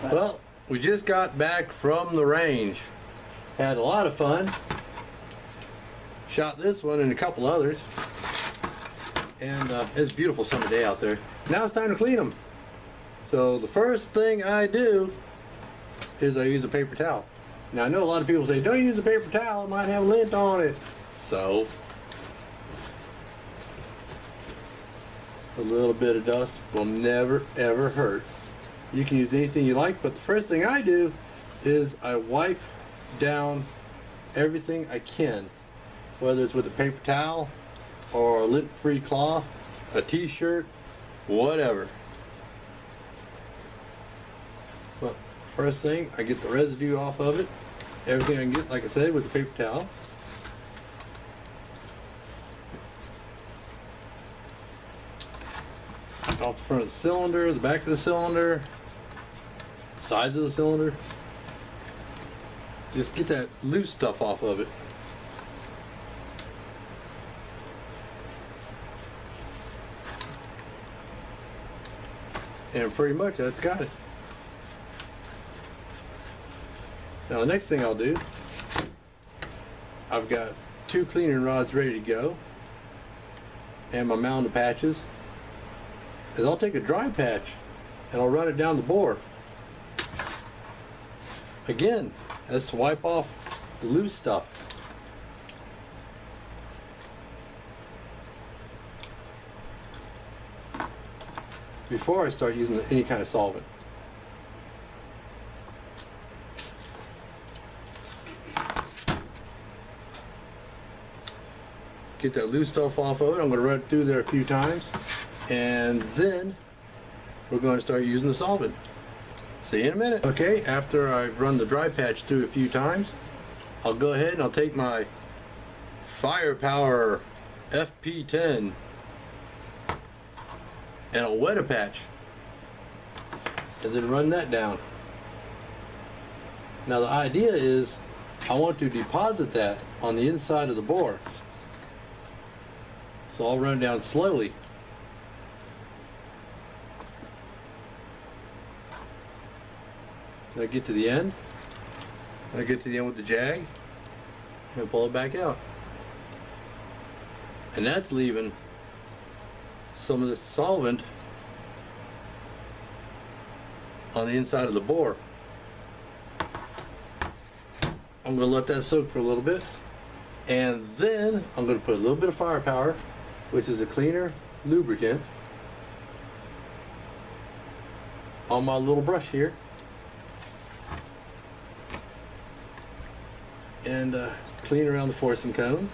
Well, we just got back from the range. Had a lot of fun. Shot this one and a couple others. And it's a beautiful summer day out there. Now it's time to clean them. So the first thing I do is I use a paper towel. Now I know a lot of people say, don't use a paper towel, it might have lint on it. So, a little bit of dust will never ever hurt. You can use anything you like, but the first thing I do is I wipe down everything I can, whether it's with a paper towel or a lint-free cloth, a t-shirt, whatever. But first thing, I get the residue off of it. Everything I can get, like I said, with the paper towel. Off the front of the cylinder, the back of the cylinder, sides of the cylinder. Just get that loose stuff off of it. And pretty much that's got it. Now the next thing I'll do, I've got 2 cleaning rods ready to go and my mound of patches, is I'll take a dry patch and I'll run it down the bore. Again, that's to wipe off the loose stuff. Before I start using any kind of solvent. Get that loose stuff off of it. I'm going to run it through there a few times, and then we're going to start using the solvent. See you in a minute. Okay, after I've run the dry patch through a few times, I'll go ahead and I'll take my Firepower FP10 and I'll wet a patch and then run that down. Now the idea is I want to deposit that on the inside of the bore. So I'll run it down slowly. I get to the end. I get to the end with the jag and pull it back out. And that's leaving some of the solvent on the inside of the bore. I'm going to let that soak for a little bit, and then I'm going to put a little bit of Firepower, which is a cleaner lubricant, on my little brush here, and clean around the forcing cone.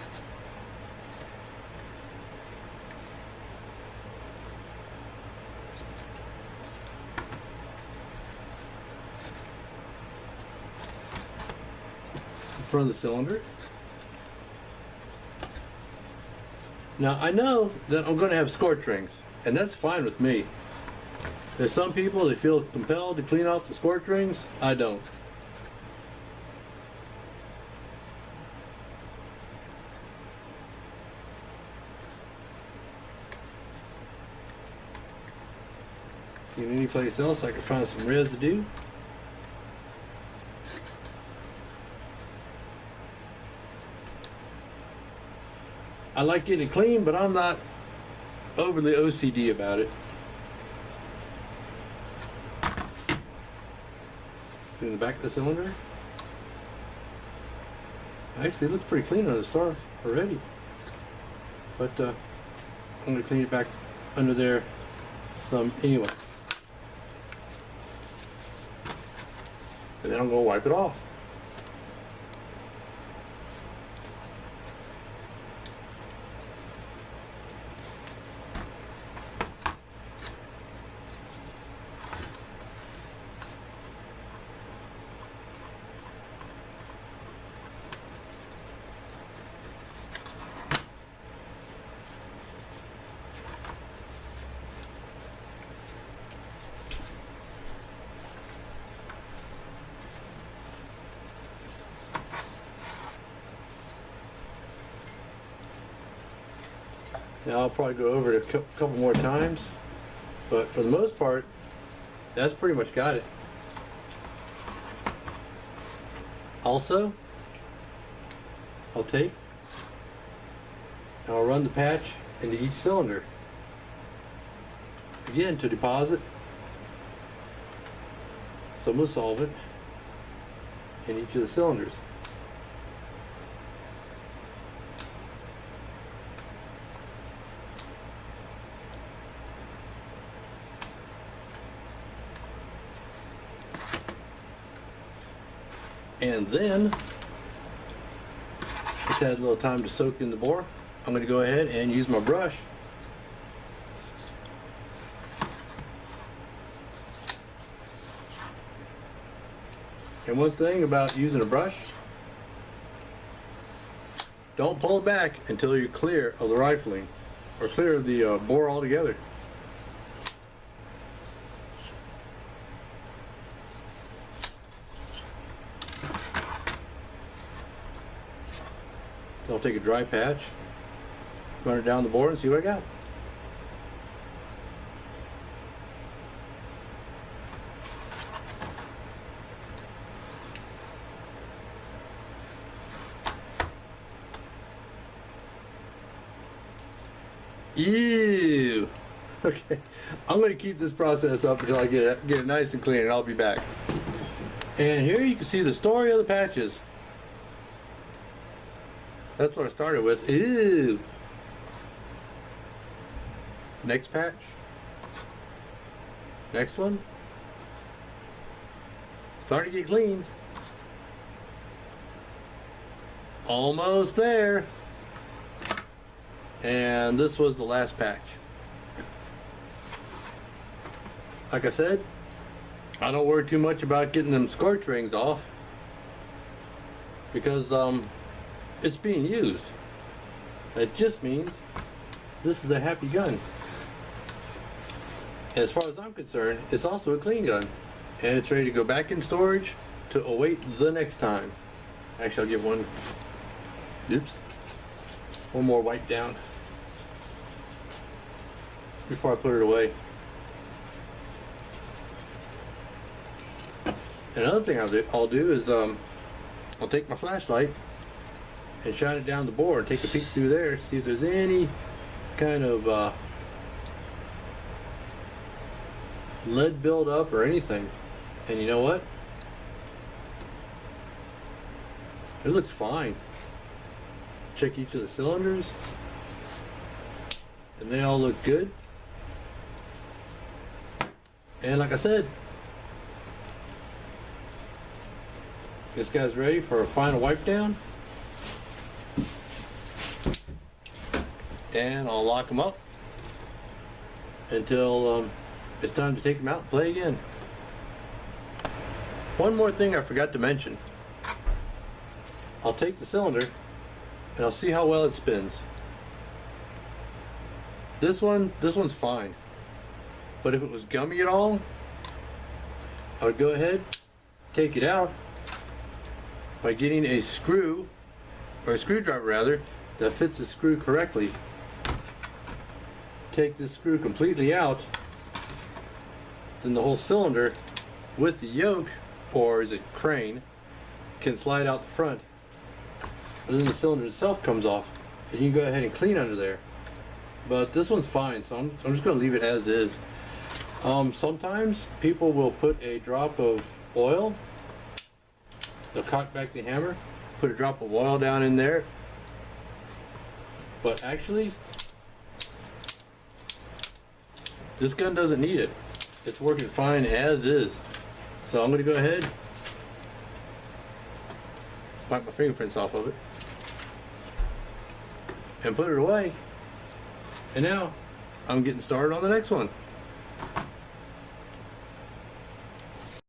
Front of the cylinder. Now I know that I'm going to have scorch rings, and that's fine with me. There's some people that feel compelled to clean off the scorch rings. I don't. In any place else I could find some residue. I like getting it clean, but I'm not overly OCD about it. In the back of the cylinder. Actually, it looks pretty clean on the start already. But I'm going to clean it back under there some anyway. And then I'm going to wipe it off. Now I'll probably go over it a couple more times, but for the most part, that's pretty much got it. Also, I'll take and I'll run the patch into each cylinder. Again, to deposit some of the solvent in each of the cylinders. And then, it's had a little time to soak in the bore. I'm going to go ahead and use my brush and one thing about using a brush, don't pull it back until you're clear of the rifling or clear of the bore altogether. So I'll take a dry patch, run it down the bore and see what I got. Ew. Okay, I'm going to keep this process up until I get it nice and clean, and I'll be back. And here you can see the story of the patches. That's what I started with. Ew. Next patch. Next one. Starting to get clean. Almost there. And this was the last patch. Like I said, I don't worry too much about getting them scorch rings off because it's being used. It just means this is a happy gun. As far as I'm concerned, it's also a clean gun, and it's ready to go back in storage to await the next time. Actually, I'll give one more wipe down before I put it away. Another thing I'll do is I'll take my flashlight and shine it down the bore and take a peek through there, see if there's any kind of lead buildup or anything. And you know what? It looks fine. Check each of the cylinders, and they all look good. And like I said, this guy's ready for a final wipe down. And I'll lock them up until it's time to take them out and play again. One more thing I forgot to mention. I'll take the cylinder and I'll see how well it spins. This one's fine. But if it was gummy at all, I would go ahead, take it out by getting a screw, or a screwdriver rather, that fits the screw correctly. Take this screw completely out, then the whole cylinder with the yoke, or is it crane, can slide out the front. And then the cylinder itself comes off, and you can go ahead and clean under there. But this one's fine, so I'm just going to leave it as is. Sometimes people will put a drop of oil, they'll cock back the hammer, put a drop of oil down in there, but actually this gun doesn't need it. It's working fine as is. So I'm going to go ahead, wipe my fingerprints off of it, and put it away. And now I'm getting started on the next one.